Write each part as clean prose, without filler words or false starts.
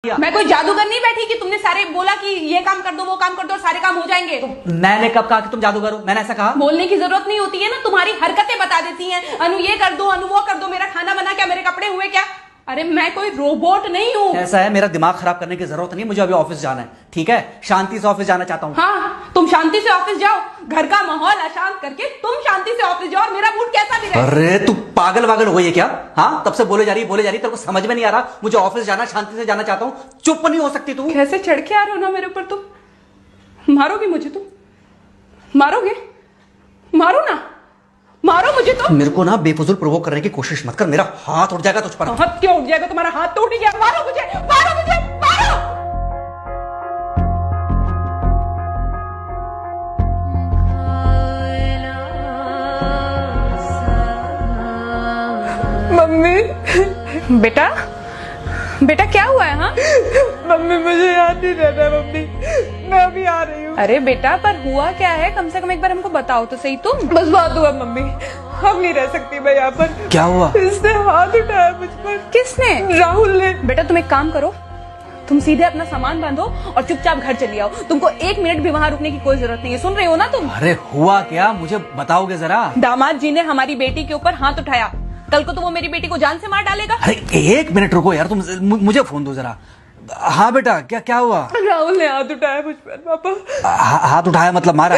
मैं कोई जादूगर नहीं बैठी कि तुमने सारे बोला कि ये काम कर दो वो काम कर दो और सारे काम हो जाएंगे। मैंने कब कहा कि तुम जादूगर हो? मैंने ऐसा कहा? बोलने की जरूरत नहीं होती है ना, तुम्हारी हरकतें बता देती हैं। अनु ये कर दो, अनु वो कर दो, मेरा खाना बना क्या, मेरे कपड़े हुए क्या। अरे मैं कोई रोबोट नहीं हूँ। ऐसा है, मेरा दिमाग खराब करने की जरूरत नहीं, मुझे अभी ऑफिस जाना है। ठीक है, शांति से ऑफिस जाना चाहता हूँ। हाँ, तुम शांति से ऑफिस जाओ, घर का माहौल अशांत करके तुम शांति से ऑफिस जाओ और मेरा मूड कैसा भी रहे। अरे तू पागल वागल हो गई है क्या? हाँ, तब से बोले जा रही तेरे को समझ में नहीं आ रहा। मुझे ऑफिस जाना, शांति से जाना चाहता हूँ। चुप नहीं हो सकती तू? कैसे चढ़ के आ रहे हो ना मेरे ऊपर तुम। मारोगे मुझे तुम? मारोगे? मारो ना, मारो मुझे तो। मेरे को ना बेफजूल प्रोवोक करने की कोशिश मत कर, मेरा हाथ उठ जाएगा तुझ पर। हाथ क्यों उठ जाएगा? तुम्हारा हाथ तो उठ गया। मारो मुझे, मारो मुझे, मारो। मम्मी, बेटा, बेटा क्या हुआ है? हाँ मम्मी मुझे याद नहीं रहना। मम्मी मैं अभी आ रही हूँ। अरे बेटा, पर हुआ क्या है? कम से कम एक बार हमको बताओ तो सही तुम। बस बात हुआ मम्मी, हम नहीं रह सकती मैं यहाँ पर। क्या हुआ? इसने हाथ उठाया मुझ पर। किसने? राहुल ने। बेटा तुम एक काम करो, तुम सीधे अपना सामान बांधो और चुपचाप घर चली आओ। तुमको 1 मिनट भी वहाँ रुकने की कोई जरूरत नहीं है। सुन रहे हो ना तुम? अरे हुआ क्या, मुझे बताओगे जरा? दामाद जी ने हमारी बेटी के ऊपर हाथ उठाया। कल को तो वो मेरी बेटी को जान से मार डालेगा। अरे 1 मिनट रुको यार, तुम मुझे फोन दो जरा। हाँ बेटा, क्या हुआ? राहुल ने हाथ उठाया मुझ पर पापा। हाथ उठाया मतलब मारा?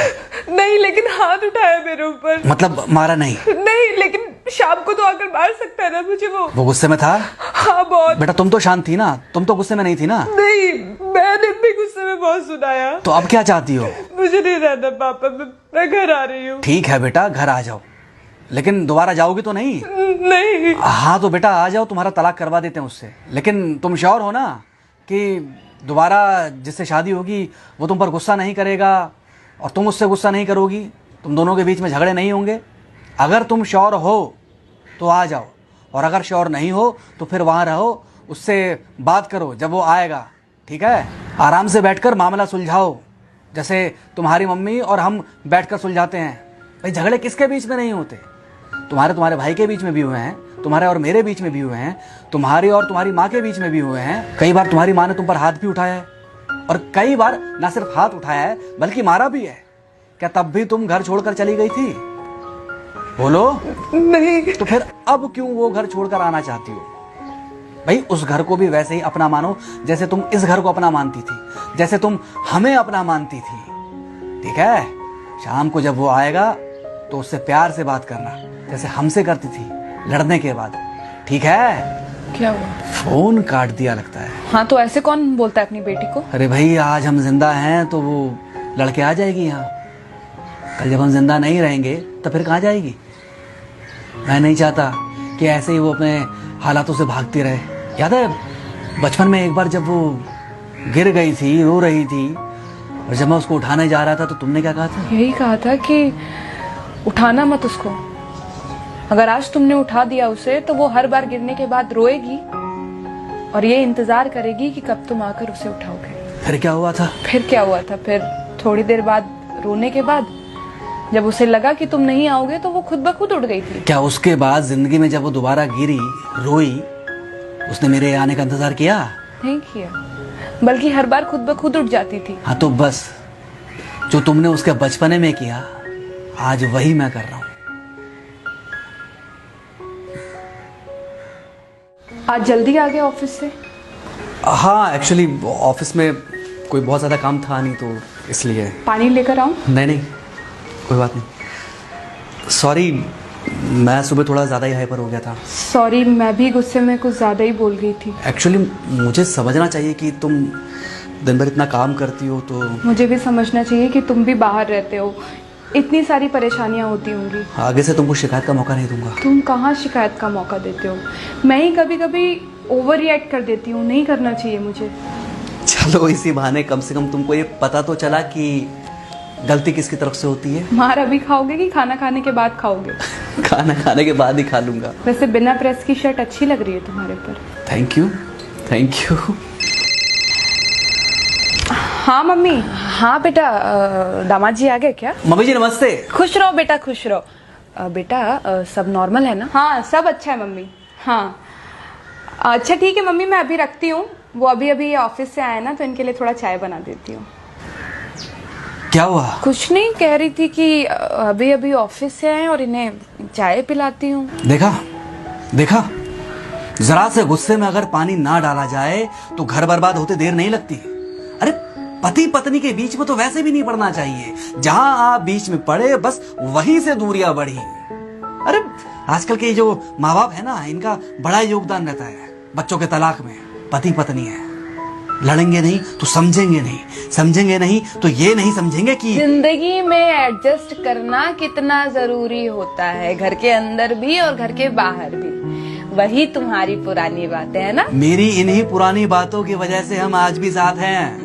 नहीं, लेकिन हाथ उठाया मेरे ऊपर। मतलब मारा नहीं? नहीं, लेकिन शाम को तो आकर मार सकता है ना मुझे वो गुस्से में था? हाँ बहुत। बेटा तुम तो शांत थी ना, तुम तो गुस्से में नहीं थी ना? नहीं, मैंने भी गुस्से में बहुत सुनाया। तो अब क्या चाहती हो? मुझे नहीं रहना पापा, मैं घर आ रही हूँ। ठीक है बेटा, घर आ जाओ, लेकिन दोबारा जाओगी तो नहीं? नहीं। हाँ तो बेटा आ जाओ, तुम्हारा तलाक करवा देते हैं उससे। लेकिन तुम श्योर हो ना कि दोबारा जिससे शादी होगी वो तुम पर गुस्सा नहीं करेगा और तुम उससे गुस्सा नहीं करोगी, तुम दोनों के बीच में झगड़े नहीं होंगे? अगर तुम श्योर हो तो आ जाओ, और अगर श्योर नहीं हो तो फिर वहाँ रहो, उससे बात करो जब वो आएगा। ठीक है, आराम से बैठकर मामला सुलझाओ, जैसे तुम्हारी मम्मी और हम बैठकर सुलझाते हैं। भाई झगड़े किसके बीच में नहीं होते? तुम्हारे भाई के बीच में भी हुए हैं, तुम्हारे और मेरे बीच में भी हुए हैं, तुम्हारी और तुम्हारी माँ के बीच में भी हुए हैं। कई बार तुम्हारी माँ ने तुम पर हाथ भी उठाया है, और कई बार ना सिर्फ हाथ उठाया है बल्कि मारा भी है। क्या तब भी तुम घर छोड़कर चली गई थी? बोलो। नहीं। तो फिर अब क्यों वो घर छोड़कर आना चाहती हो? भाई उस घर को भी वैसे ही अपना मानो जैसे तुम इस घर को अपना मानती थी, जैसे तुम हमें अपना मानती थी। ठीक है, शाम को जब वो आएगा तो उससे प्यार से बात करना, जैसे हमसे करती थी लड़ने के बाद। ठीक है? क्या हुआ? फोन काट दिया लगता है। हाँ तो ऐसे कौन बोलता है अपनी बेटी को? अरे भाई आज हम जिंदा हैं तो वो लड़के आ जाएगी यहाँ, कल जब हम जिंदा नहीं रहेंगे तो फिर कहाँ जाएगी? मैं नहीं चाहता कि ऐसे ही वो अपने हालातों से भागती रहे। याद है बचपन में एक बार जब वो गिर गई थी, रो रही थी, और जब मैं उसको उठाने जा रहा था तो तुमने क्या कहा था? यही कहा था कि उठाना मत उसको। अगर आज तुमने उठा दिया उसे तो वो हर बार गिरने के बाद रोएगी और ये इंतजार करेगी कि कब तुम आकर उसे उठाओगे। फिर क्या हुआ था? फिर क्या हुआ था? फिर थोड़ी देर बाद रोने के बाद जब उसे लगा कि तुम नहीं आओगे तो वो खुद ब खुद उठ गई थी। क्या उसके बाद जिंदगी में जब वो दोबारा गिरी, रोई, उसने मेरे आने का इंतजार किया? नहीं किया, बल्कि हर बार खुद ब खुद उठ जाती थी। हाँ तो बस जो तुमने उसके बचपने में किया आज वही मैं कर रहा हूँ। आज जल्दी आ गए ऑफिस से? हाँ एक्चुअली ऑफिस में कोई बहुत ज़्यादा काम था नहीं तो इसलिए। पानी लेकर आऊं? नहीं कोई बात नहीं, सॉरी, मैं सुबह थोड़ा ज़्यादा ही हाइपर हो गया था। सॉरी, मैं भी गुस्से में कुछ ज़्यादा ही बोल गई थी। एक्चुअली मुझे समझना चाहिए कि तुम दिन भर इतना काम करती हो तो। मुझे भी समझना चाहिए कि तुम भी बाहर रहते हो, इतनी सारी परेशानियां होती होंगी। आगे से तुमको शिकायत का मौका नहीं दूंगा। तुम कहाँ शिकायत का मौका देते हो? मैं ही कभी कभी ओवर रिएक्ट कर देती हूँ, नहीं करना चाहिए मुझे। चलो इसी बहाने कम से कम तुमको ये पता तो चला कि गलती किसकी तरफ से होती है। मार अभी खाओगे कि खाना खाने के बाद खाओगे? खाना खाने के बाद ही खा लूंगा। वैसे बिना प्रेस की शर्ट अच्छी लग रही है तुम्हारे पर। Thank you. हाँ मम्मी। हाँ बेटा, दामाद जी आ गए क्या? मम्मी जी नमस्ते। खुश रहो बेटा, खुश रहो। बेटा सब नॉर्मल है ना? हाँ सब अच्छा है मम्मी। हाँ अच्छा ठीक है मम्मी, मैं अभी रखती हूँ, वो अभी अभी ऑफिस से आए ना, तो इनके लिए थोड़ा चाय बना देती हूँ। क्या हुआ? कुछ नहीं, कह रही थी कि अभी अभी ऑफिस से आए और इन्हें चाय पिलाती हूँ। देखा देखा, जरा से गुस्से में अगर पानी ना डाला जाए तो घर बर्बाद होते देर नहीं लगती। अरे पति पत्नी के बीच में तो वैसे भी नहीं पड़ना चाहिए। जहां आप बीच में पड़े बस वहीं से दूरियां बढ़ी। अरे आजकल के जो माँ बाप है ना, इनका बड़ा योगदान रहता है बच्चों के तलाक में। पति पत्नी है, लड़ेंगे नहीं तो समझेंगे नहीं, समझेंगे नहीं तो ये नहीं समझेंगे कि जिंदगी में एडजस्ट करना कितना जरूरी होता है, घर के अंदर भी और घर के बाहर भी। वही तुम्हारी पुरानी बातें है ना। मेरी इन्हीं पुरानी बातों की वजह से हम आज भी साथ हैं।